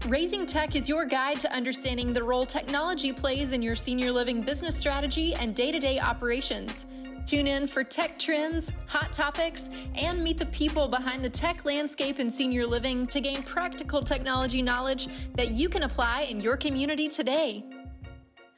Raising Tech is your guide to understanding the role technology plays in your senior living business strategy and day-to-day operations. Tune in for tech trends, hot topics, and meet the people behind the tech landscape in senior living to gain practical technology knowledge that you can apply in your community today.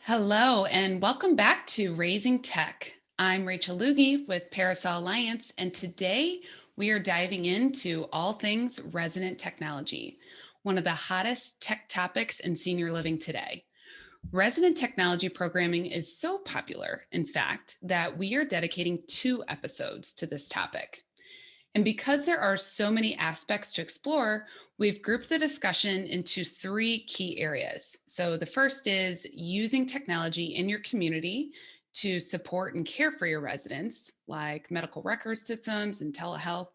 Hello, and welcome back to Raising Tech. I'm Rachel Lugge with Parasol Alliance, and today we are diving into all things resident technology, one of the hottest tech topics in senior living today. Resident technology programming is so popular, in fact, that we are dedicating 2 episodes to this topic. And because there are so many aspects to explore, we've grouped the discussion into 3 key areas. So the first is using technology in your community to support and care for your residents, like medical record systems and telehealth.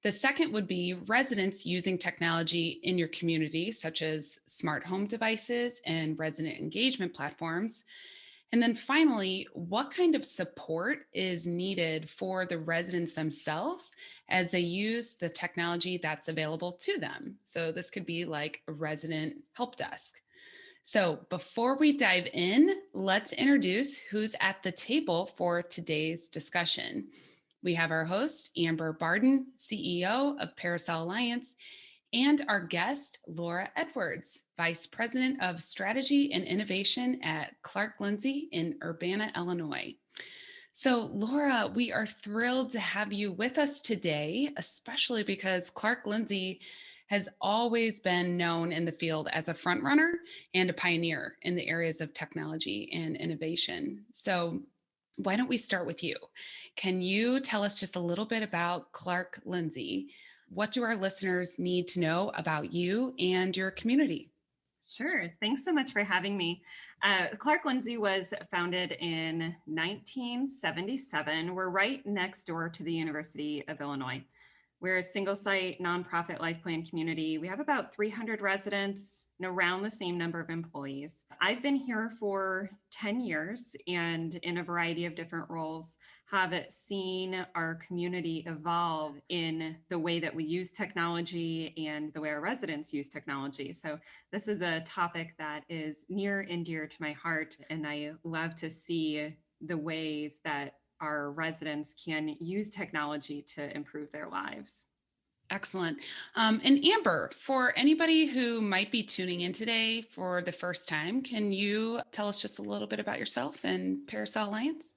The second would be residents using technology in your community, such as smart home devices and resident engagement platforms. And then finally, what kind of support is needed for the residents themselves as they use the technology that's available to them? So this could be like a resident help desk. So before we dive in, let's introduce who's at the table for today's discussion. We have our host, Amber Bardon, CEO of Parasol Alliance, and our guest, Laura Edwards, Vice President of Strategy and Innovation at Clark Lindsey in Urbana, Illinois. So, Laura, we are thrilled to have you with us today, especially because Clark Lindsey has always been known in the field as a frontrunner and a pioneer in the areas of technology and innovation. So, why don't we start with you? Can you tell us just a little bit about Clark Lindsey? What do our listeners need to know about you and your community? Sure. Thanks so much for having me. Clark Lindsey was founded in 1977. We're right next door to the University of Illinois. We're a single site nonprofit life plan community. We have about 300 residents and around the same number of employees. I've been here for 10 years and in a variety of different roles have seen our community evolve in the way that we use technology and the way our residents use technology. So this is a topic that is near and dear to my heart, and I love to see the ways that our residents can use technology to improve their lives. Excellent. And Amber, for anybody who might be tuning in today for the first time, can you tell us just a little bit about yourself and Parasol Alliance?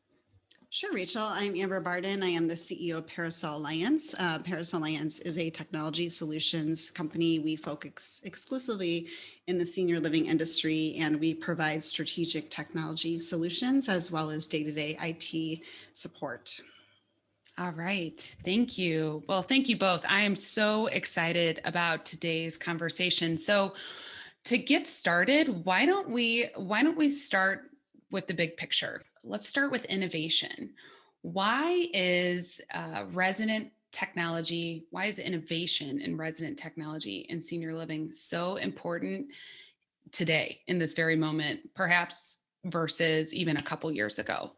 Sure, Rachel. I'm Amber Bardon. I am the CEO of Parasol Alliance. Parasol Alliance is a technology solutions company. We focus exclusively in the senior living industry, and we provide strategic technology solutions as well as day-to-day IT support. All right. Thank you. Well, thank you both. I am so excited about today's conversation. So to get started, why don't we start with the big picture? Let's start with innovation. Why is resident technology, why is innovation in resident technology and senior living so important today in this very moment, perhaps versus even a couple years ago?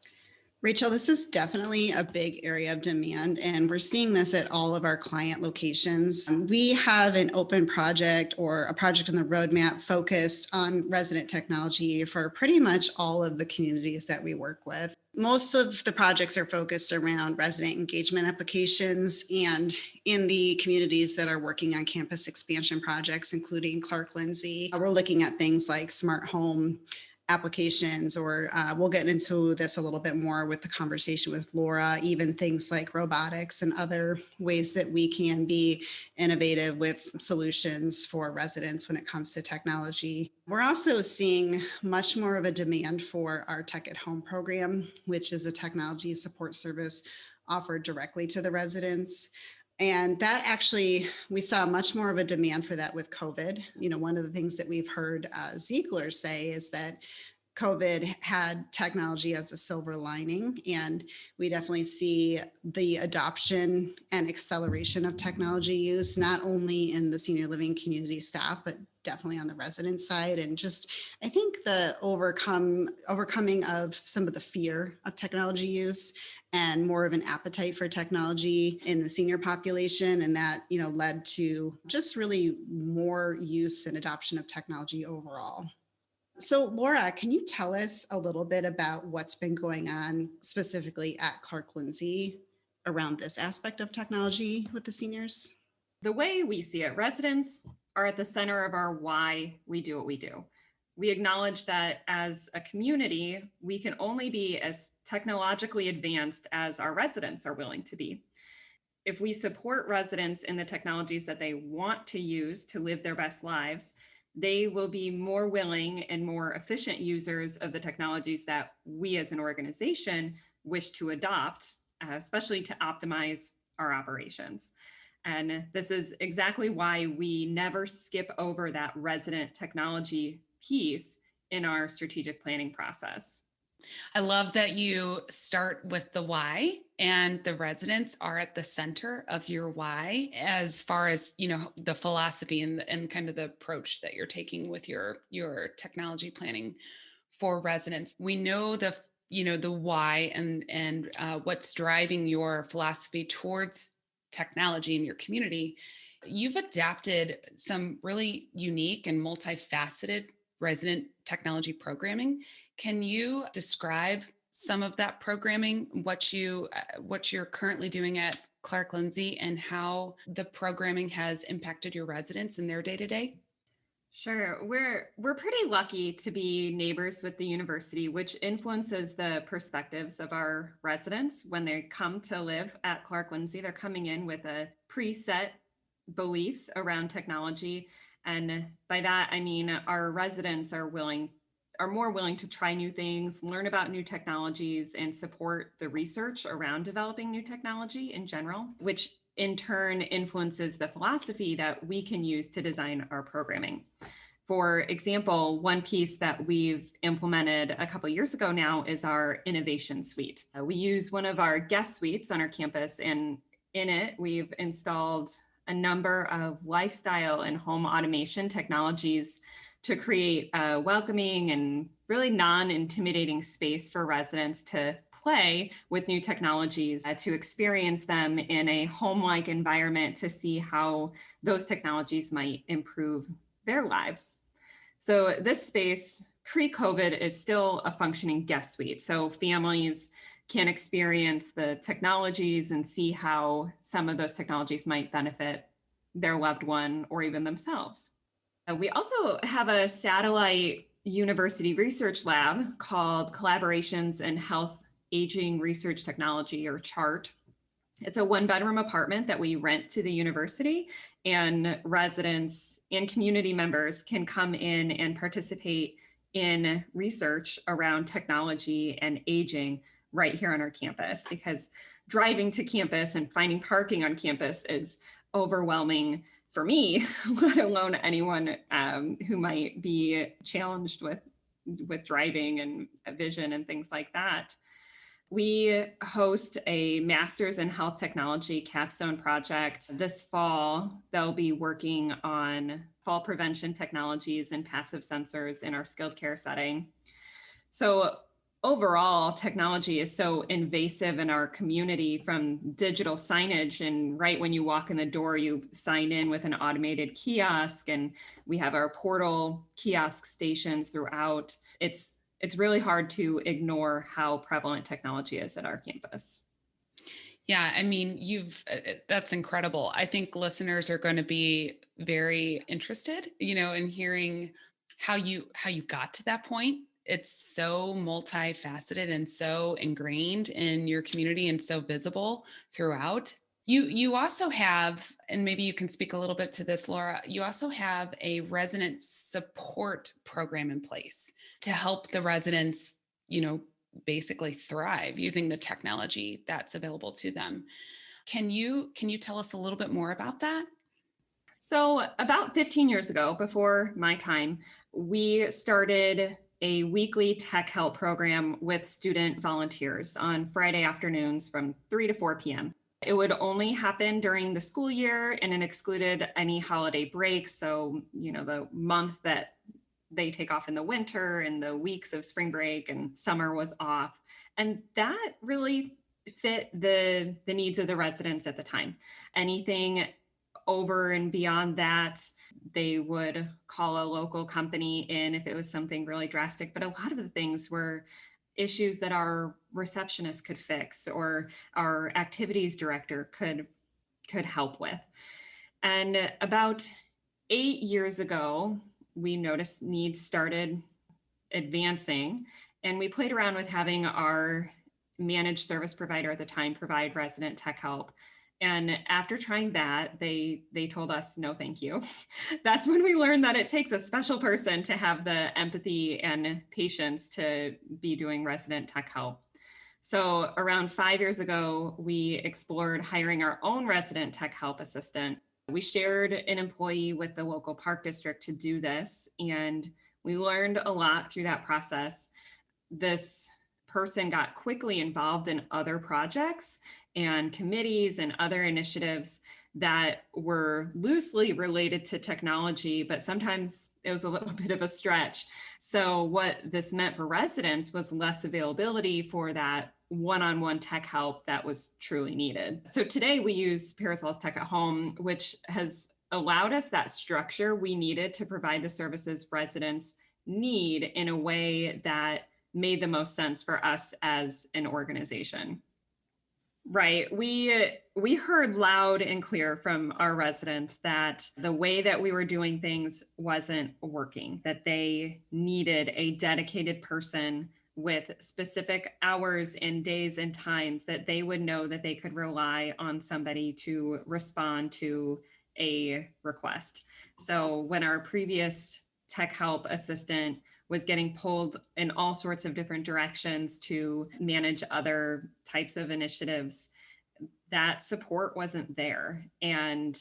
Rachel, this is definitely a big area of demand, and we're seeing this at all of our client locations. We have an open project or a project in the roadmap focused on resident technology for pretty much all of the communities that we work with. Most of the projects are focused around resident engagement applications, and in the communities that are working on campus expansion projects, including Clark Lindsey, we're looking at things like smart home applications, or we'll get into this a little bit more with the conversation with Laura, even things like robotics and other ways that we can be innovative with solutions for residents when it comes to technology. We're also seeing much more of a demand for our Tech at Home program, which is a technology support service offered directly to the residents. And that actually, we saw much more of a demand for that with COVID. You know, one of the things that we've heard Ziegler say is that COVID had technology as a silver lining, and we definitely see the adoption and acceleration of technology use, not only in the senior living community staff, but definitely on the resident side. And just, I think the overcoming of some of the fear of technology use and more of an appetite for technology in the senior population. And that, led to just really more use and adoption of technology overall. So, Laura, can you tell us a little bit about what's been going on specifically at Clark Lindsey around this aspect of technology with the seniors? The way we see it, residents are at the center of our why we do what we do. We acknowledge that as a community, we can only be as technologically advanced as our residents are willing to be. If we support residents in the technologies that they want to use to live their best lives, they will be more willing and more efficient users of the technologies that we as an organization wish to adopt, especially to optimize our operations. And this is exactly why we never skip over that resident technology piece in our strategic planning process. I love that you start with the why, and the residents are at the center of your why as far as, the philosophy and kind of the approach that you're taking with your technology planning for residents. We know the why and what's driving your philosophy towards technology in your community. You've adapted some really unique and multifaceted resident technology programming. Can you describe some of that programming, what you're currently doing at Clark Lindsey, and how the programming has impacted your residents in their day-to-day? Sure. We're pretty lucky to be neighbors with the university, which influences the perspectives of our residents. When they come to live at Clark Lindsey, they're coming in with a preset beliefs around technology. And by that, I mean, our residents are more willing to try new things, learn about new technologies, and support the research around developing new technology in general, which in turn influences the philosophy that we can use to design our programming. For example, one piece that we've implemented a couple of years ago now is our innovation suite. We use one of our guest suites on our campus, and in it, we've installed a number of lifestyle and home automation technologies to create a welcoming and really non-intimidating space for residents to play with new technologies, to experience them in a home-like environment, to see how those technologies might improve their lives. So this space pre-COVID is still a functioning guest suite. So families can experience the technologies and see how some of those technologies might benefit their loved one or even themselves. We also have a satellite university research lab called Collaborations in Health Aging Research Technology, or CHART. It's a one-bedroom apartment that we rent to the university, and residents and community members can come in and participate in research around technology and aging right here on our campus, because driving to campus and finding parking on campus is overwhelming for me, let alone anyone who might be challenged with driving and vision and things like that. We host a Master's in Health Technology capstone project this fall. They'll be working on fall prevention technologies and passive sensors in our skilled care setting. So overall, technology is so invasive in our community, from digital signage, and right when you walk in the door, you sign in with an automated kiosk, and we have our portal kiosk stations throughout. It's really hard to ignore how prevalent technology is at our campus. Yeah, I mean, that's incredible. I think listeners are going to be very interested, in hearing how you got to that point. It's so multifaceted and so ingrained in your community and so visible throughout. You also have, and maybe you can speak a little bit to this, Laura, you also have a resident support program in place to help the residents, basically thrive using the technology that's available to them. Can you tell us a little bit more about that? So about 15 years ago, before my time, we started a weekly tech help program with student volunteers on Friday afternoons from 3 to 4 p.m. It would only happen during the school year, and it excluded any holiday breaks. So, the month that they take off in the winter and the weeks of spring break and summer was off. And that really fit the needs of the residents at the time. Anything over and beyond that, they would call a local company in if it was something really drastic. But a lot of the things were issues that our receptionist could fix or our activities director could help with. And about 8 years ago, we noticed needs started advancing, and we played around with having our managed service provider at the time provide resident tech help. And after trying that, they told us, no, thank you. That's when we learned that it takes a special person to have the empathy and patience to be doing resident tech help. So around 5 years ago, we explored hiring our own resident tech help assistant. We shared an employee with the local park district to do this, and we learned a lot through that process. This person got quickly involved in other projects and committees and other initiatives that were loosely related to technology, but sometimes it was a little bit of a stretch. So what this meant for residents was less availability for that one-on-one tech help that was truly needed. So today we use Parasol's Tech at Home, which has allowed us that structure we needed to provide the services residents need in a way that made the most sense for us as an organization. Right. We heard loud and clear from our residents that the way that we were doing things wasn't working, that they needed a dedicated person with specific hours and days and times that they would know that they could rely on somebody to respond to a request. So when our previous tech help assistant was getting pulled in all sorts of different directions to manage other types of initiatives, that support wasn't there, and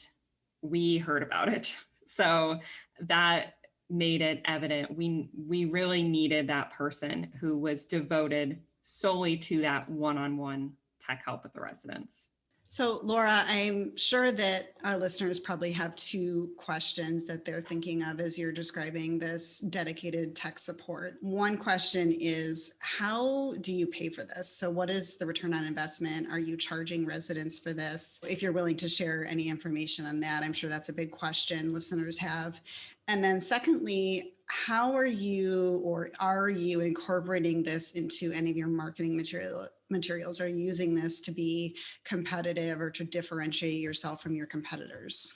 we heard about it. So that made it evident we really needed that person who was devoted solely to that one-on-one tech help with the residents. So Laura, I'm sure that our listeners probably have two questions that they're thinking of as you're describing this dedicated tech support. One question is, how do you pay for this? So what is the return on investment? Are you charging residents for this? If you're willing to share any information on that, I'm sure that's a big question listeners have. And then secondly, how are you incorporating this into any of your marketing materials? Are you using this to be competitive or to differentiate yourself from your competitors?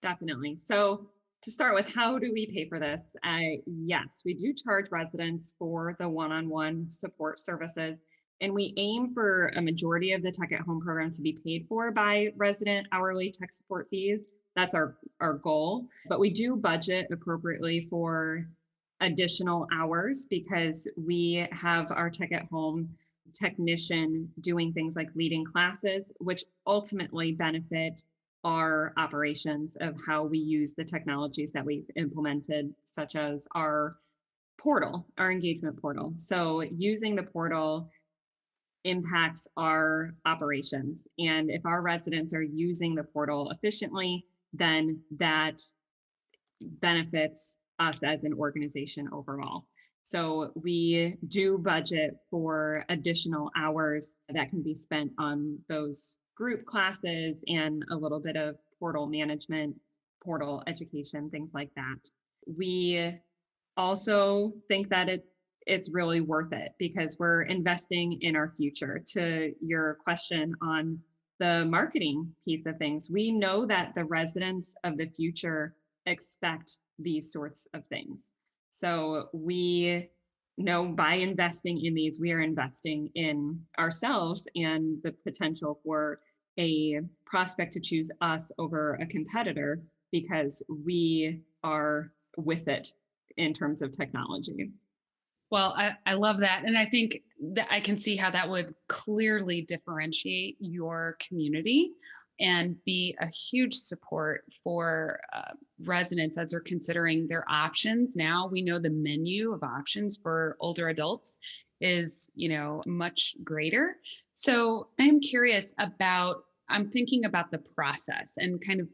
Definitely. So to start with, how do we pay for this? Yes, we do charge residents for the one-on-one support services, and we aim for a majority of the Tech at Home program to be paid for by resident hourly tech support fees. That's our goal, but we do budget appropriately for additional hours because we have our Tech at Home technician doing things like leading classes, which ultimately benefit our operations of how we use the technologies that we've implemented, such as our portal, our engagement portal. So using the portal impacts our operations. And if our residents are using the portal efficiently, then that benefits us as an organization overall. So we do budget for additional hours that can be spent on those group classes and a little bit of portal management, portal education, things like that. We also think that it's really worth it because we're investing in our future. To your question on the marketing piece of things, we know that the residents of the future expect these sorts of things. So we know by investing in these, we are investing in ourselves and the potential for a prospect to choose us over a competitor because we are with it in terms of technology. Well, I love that. And I think that I can see how that would clearly differentiate your community and be a huge support for residents as they're considering their options. Now we know the menu of options for older adults is, much greater. So I'm curious about, I'm thinking about the process and kind of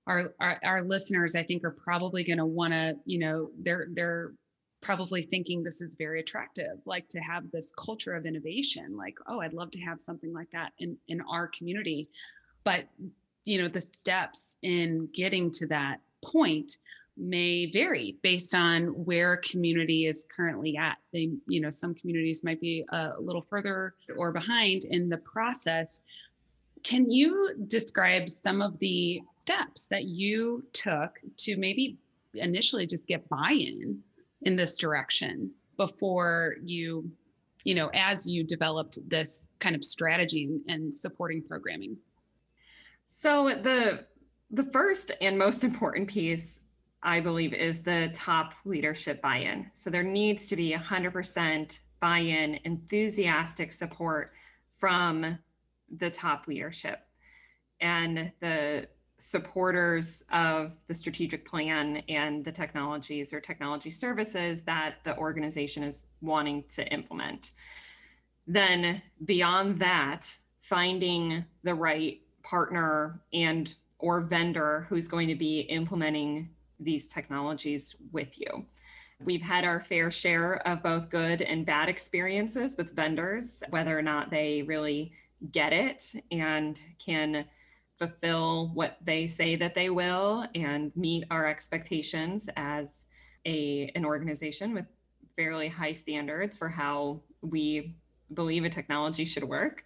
our listeners, I think, are probably going to want to, they're probably thinking this is very attractive, like to have this culture of innovation, like, oh, I'd love to have something like that in our community. But, the steps in getting to that point may vary based on where a community is currently at. They, some communities might be a little further or behind in the process. Can you describe some of the steps that you took to maybe initially just get buy-in in this direction before you, as you developed this kind of strategy and supporting programming? So the first and most important piece, I believe, is the top leadership buy-in. So there needs to be 100% buy-in, enthusiastic support from the top leadership and the supporters of the strategic plan and the technologies or technology services that the organization is wanting to implement. Then beyond that, finding the right partner and or vendor who's going to be implementing these technologies with you. We've had our fair share of both good and bad experiences with vendors, whether or not they really get it and can fulfill what they say that they will and meet our expectations as an organization with fairly high standards for how we believe a technology should work.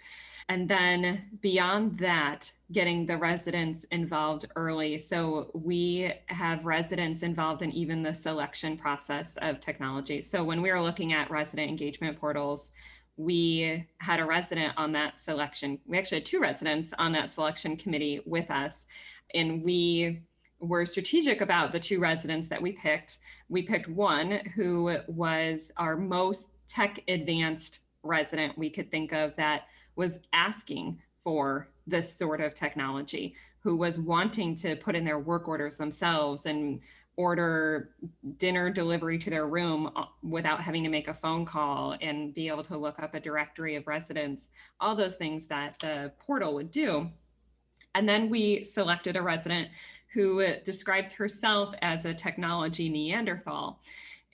And then beyond that, getting the residents involved early. So we have residents involved in even the selection process of technology. So when we were looking at resident engagement portals, we had a resident on that selection. We actually had two residents on that selection committee with us. And we were strategic about the two residents that we picked. We picked one who was our most tech advanced resident we could think of that was asking for this sort of technology, who was wanting to put in their work orders themselves and order dinner delivery to their room without having to make a phone call and be able to look up a directory of residents, all those things that the portal would do. And then we selected a resident who describes herself as a technology Neanderthal.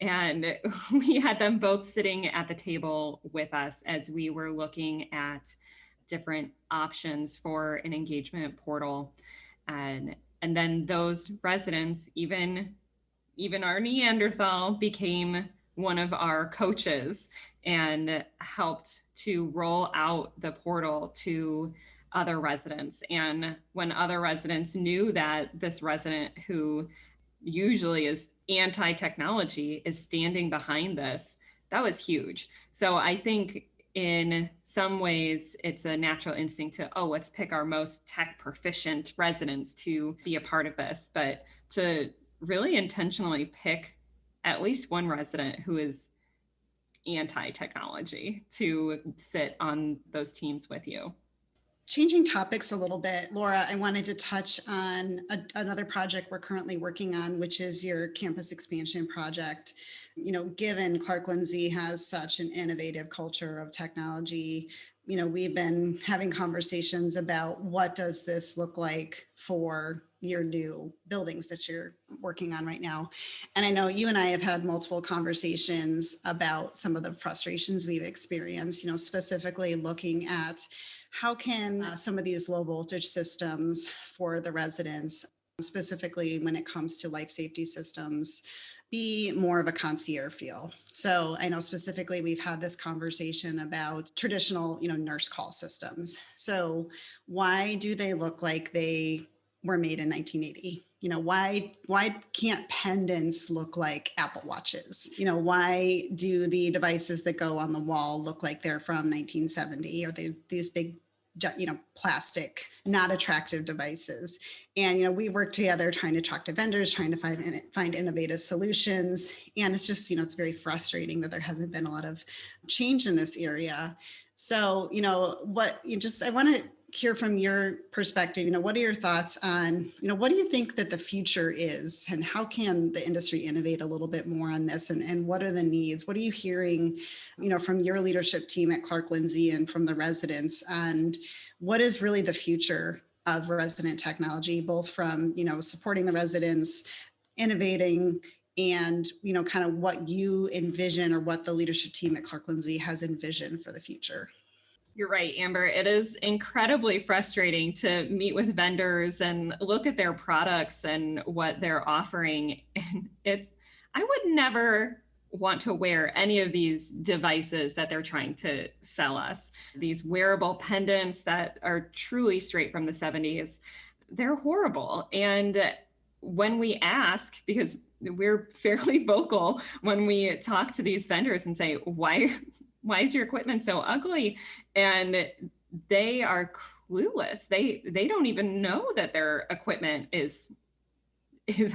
And we had them both sitting at the table with us as we were looking at different options for an engagement portal. And then those residents, even our Neanderthal, became one of our coaches and helped to roll out the portal to other residents. And when other residents knew that this resident, who usually is anti-technology, is standing behind this, that was huge. So I think in some ways it's a natural instinct to, oh, let's pick our most tech proficient residents to be a part of this, but to really intentionally pick at least one resident who is anti-technology to sit on those teams with you. Changing topics a little bit, Laura, I wanted to touch on another project we're currently working on, which is your campus expansion project. Given Clark Lindsey has such an innovative culture of technology, we've been having conversations about what does this look like for your new buildings that you're working on right now. And I know you and I have had multiple conversations about some of the frustrations we've experienced, specifically looking at how can some of these low voltage systems for the residents, specifically when it comes to life safety systems, be more of a concierge feel. So I know specifically we've had this conversation about traditional, nurse call systems. So why do they look like they were made in 1980? Why can't pendants look like Apple Watches? Why do the devices that go on the wall look like they're from 1970? Or these big, plastic, not attractive devices? And, we work together trying to talk to vendors, trying to find innovative solutions. And it's just, it's very frustrating that there hasn't been a lot of change in this area. So, I want to hear from your perspective, what are your thoughts on, what do you think that the future is, and how can the industry innovate a little bit more on this, and what are the needs? What are you hearing, from your leadership team at Clark Lindsey and from the residents on what is really the future of resident technology, both from, supporting the residents, innovating, and, kind of what you envision or what the leadership team at Clark Lindsey has envisioned for the future? You're right, Amber. It is incredibly frustrating to meet with vendors and look at their products and what they're offering. And I would never want to wear any of these devices that they're trying to sell us. These wearable pendants that are truly straight from the 70s, they're horrible. And when we ask, because we're fairly vocal when we talk to these vendors and say, why is your equipment so ugly? And they are clueless. They don't even know that their equipment is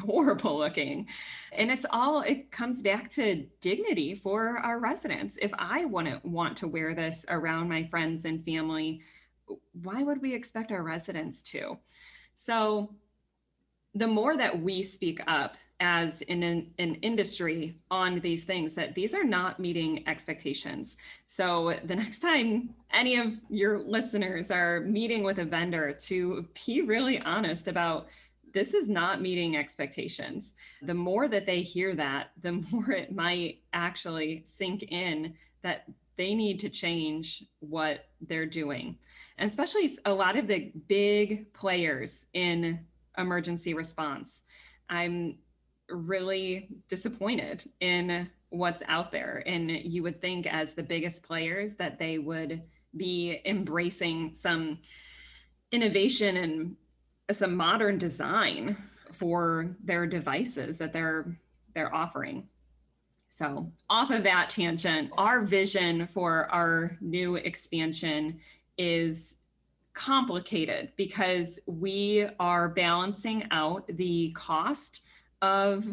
horrible looking. And it comes back to dignity for our residents. If I wouldn't want to wear this around my friends and family, why would we expect our residents to? So the more that we speak up as an industry on these things, that these are not meeting expectations. So the next time any of your listeners are meeting with a vendor, to be really honest about, this is not meeting expectations. The more that they hear that, the more it might actually sink in that they need to change what they're doing. And especially a lot of the big players in emergency response. I'm really disappointed in what's out there. And you would think, as the biggest players, that they would be embracing some innovation and some modern design for their devices that they're offering. So off of that tangent, our vision for our new expansion is complicated because we are balancing out the cost of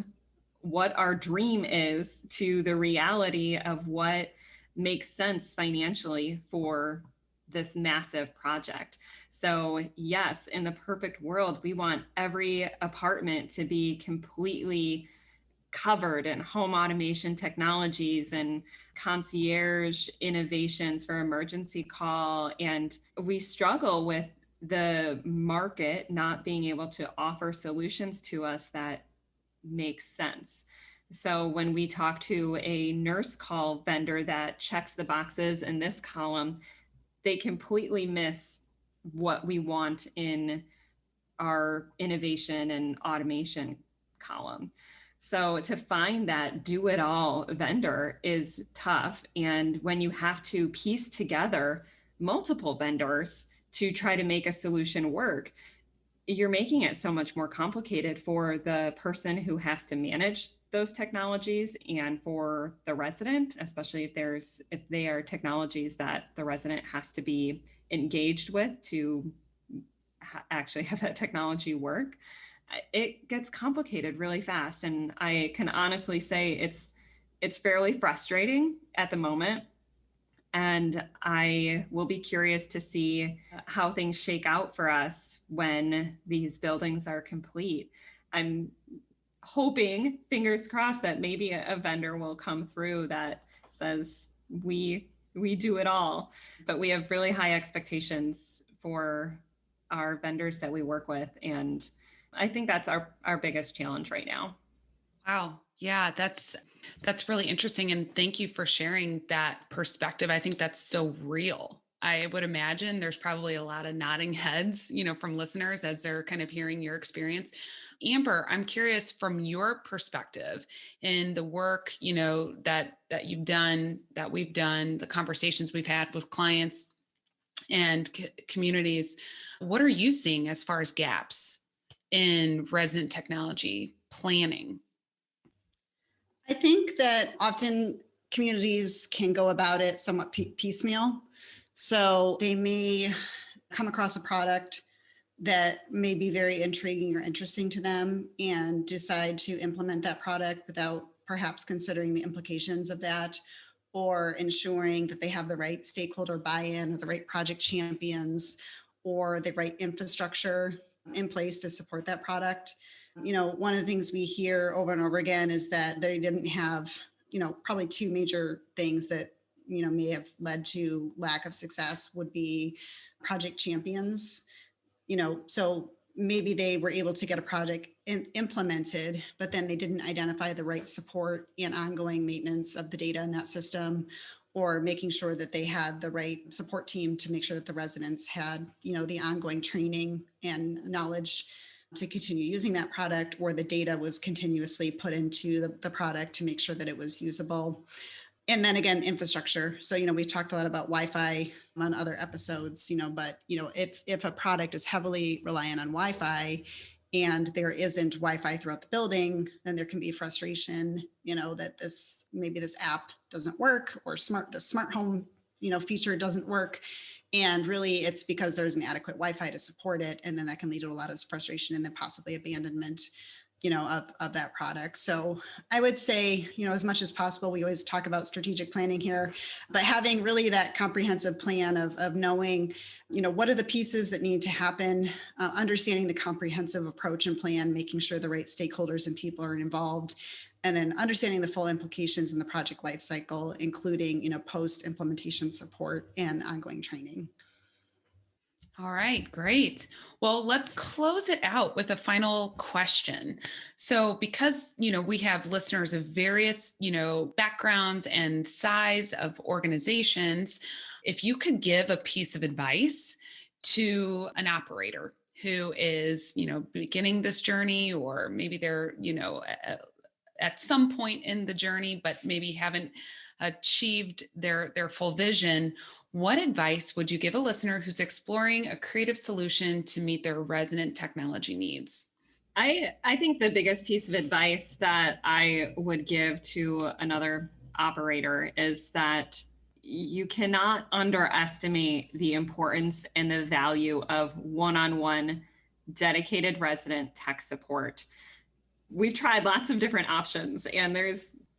what our dream is to the reality of what makes sense financially for this massive project. So yes, in the perfect world, we want every apartment to be completely covered in home automation technologies and concierge innovations for emergency call. And we struggle with the market not being able to offer solutions to us that make sense. So when we talk to a nurse call vendor that checks the boxes in this column, they completely miss what we want in our innovation and automation column. So to find that do-it-all vendor is tough. And when you have to piece together multiple vendors to try to make a solution work, you're making it so much more complicated for the person who has to manage those technologies and for the resident, especially if they are technologies that the resident has to be engaged with to actually have that technology work. It gets complicated really fast. And I can honestly say it's fairly frustrating at the moment. And I will be curious to see how things shake out for us when these buildings are complete. I'm hoping, fingers crossed, that maybe a vendor will come through that says, we do it all. But we have really high expectations for our vendors that we work with. And I think that's our biggest challenge right now. Wow. Yeah, that's really interesting. And thank you for sharing that perspective. I think that's so real. I would imagine there's probably a lot of nodding heads, from listeners as they're kind of hearing your experience. Amber, I'm curious, from your perspective in the work, that you've done, that we've done, the conversations we've had with clients and communities, what are you seeing as far as gaps in resident technology planning? I think that often communities can go about it somewhat piecemeal. So they may come across a product that may be very intriguing or interesting to them and decide to implement that product without perhaps considering the implications of that, or ensuring that they have the right stakeholder buy-in or the right project champions, or the right infrastructure in place to support that product. One of the things we hear over and over again is that they didn't have, probably two major things that, may have led to lack of success would be project champions. So maybe they were able to get a project implemented, but then they didn't identify the right support and ongoing maintenance of the data in that system, or making sure that they had the right support team to make sure that the residents had, the ongoing training and knowledge to continue using that product, or the data was continuously put into the product to make sure that it was usable. And then again, infrastructure. So, we've talked a lot about Wi-Fi on other episodes, but, if a product is heavily reliant on Wi-Fi and there isn't Wi-Fi throughout the building, then there can be frustration, that maybe this app doesn't work, or the smart home, feature doesn't work. And really it's because there's an adequate Wi-Fi to support it. And then that can lead to a lot of frustration and then possibly abandonment of that product. So I would say, as much as possible, we always talk about strategic planning here, but having really that comprehensive plan of knowing, what are the pieces that need to happen, understanding the comprehensive approach and plan, making sure the right stakeholders and people are involved, and then understanding the full implications in the project life cycle, including, post-implementation support and ongoing training. All right, great. Well, let's close it out with a final question. So, because, we have listeners of various, backgrounds and size of organizations, if you could give a piece of advice to an operator who is, beginning this journey, or maybe they're, at some point in the journey, but maybe haven't achieved their full vision, what advice would you give a listener who's exploring a creative solution to meet their resident technology needs? I think the biggest piece of advice that I would give to another operator is that you cannot underestimate the importance and the value of one-on-one dedicated resident tech support. We've tried lots of different options, and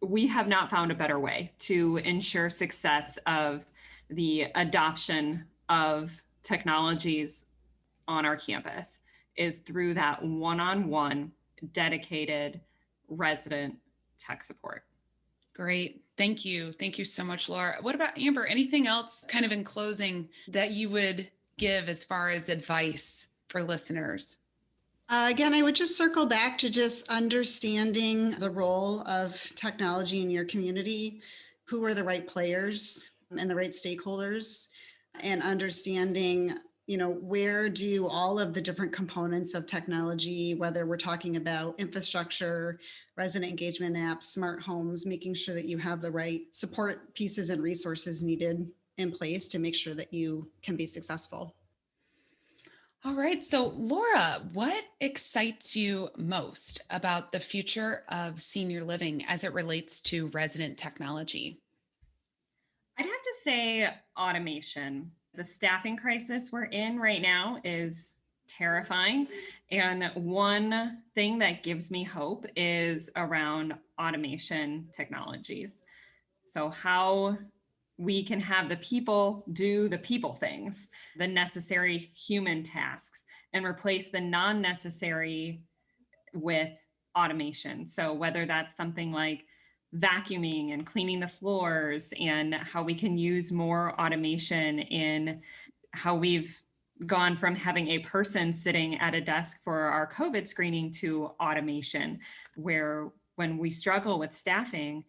we have not found a better way to ensure success of the adoption of technologies on our campus is through that one-on-one dedicated resident tech support. Great. Thank you. Thank you so much, Laura. What about Amber? Anything else kind of in closing that you would give as far as advice for listeners? Again, I would just circle back to just understanding the role of technology in your community, who are the right players and the right stakeholders, and understanding, where do all of the different components of technology, whether we're talking about infrastructure, resident engagement apps, smart homes, making sure that you have the right support pieces and resources needed in place to make sure that you can be successful. All right. So, Laura, what excites you most about the future of senior living as it relates to resident technology? I'd have to say automation. The staffing crisis we're in right now is terrifying. And one thing that gives me hope is around automation technologies. So how we can have the people do the people things, the necessary human tasks, and replace the non-necessary with automation. So whether that's something like vacuuming and cleaning the floors, and how we can use more automation in how we've gone from having a person sitting at a desk for our COVID screening to automation, where when we struggle with staffing,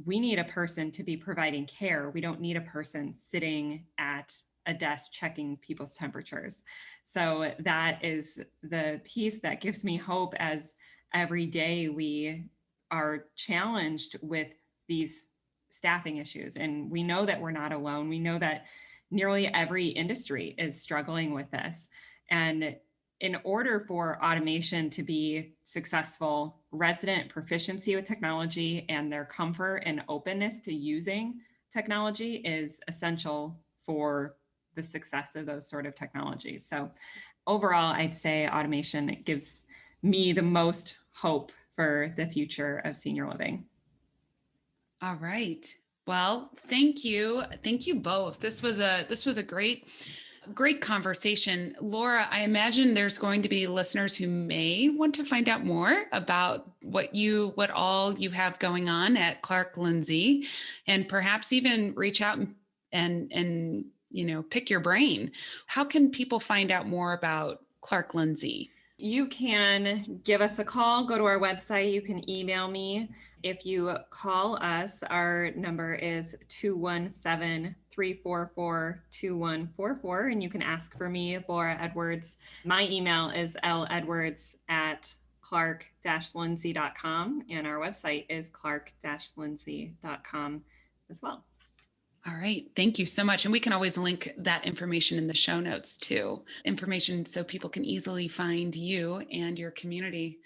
we need a person to be providing care. We don't need a person sitting at a desk checking people's temperatures. So that is the piece that gives me hope as every day we are challenged with these staffing issues. And we know that we're not alone. We know that nearly every industry is struggling with this. And in order for automation to be successful, resident proficiency with technology and their comfort and openness to using technology is essential for the success of those sort of technologies. So overall, I'd say automation gives me the most hope for the future of senior living. All right. Well, thank you. Thank you both. This was a great Great conversation. Laura, I imagine there's going to be listeners who may want to find out more about what all you have going on at Clark Lindsey, and perhaps even reach out and pick your brain. How can people find out more about Clark Lindsey? You can give us a call, go to our website, you can email me. If you call us, our number is 217-344-2144, and you can ask for me, Laura Edwards. My email isledwards@clark-lindsey.com, and our website is clark-lindsey.com as well. All right. Thank you so much. And we can always link that information in the show notes too. Information so people can easily find you and your community.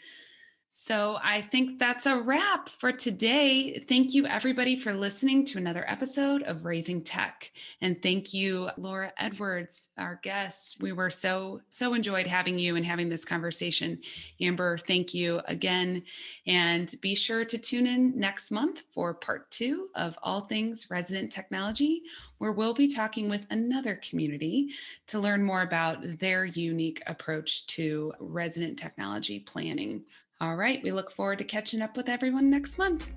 So I think that's a wrap for today. Thank you everybody for listening to another episode of Raising Tech. And thank you, Laura Edwards, our guest. We were so enjoyed having you and having this conversation. Amber, thank you again. And be sure to tune in next month for part 2 of All Things Resident Technology, where we'll be talking with another community to learn more about their unique approach to resident technology planning. All right, we look forward to catching up with everyone next month.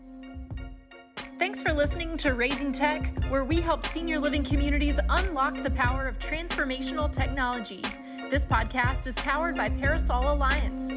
Thanks for listening to Raising Tech, where we help senior living communities unlock the power of transformational technology. This podcast is powered by Parasol Alliance.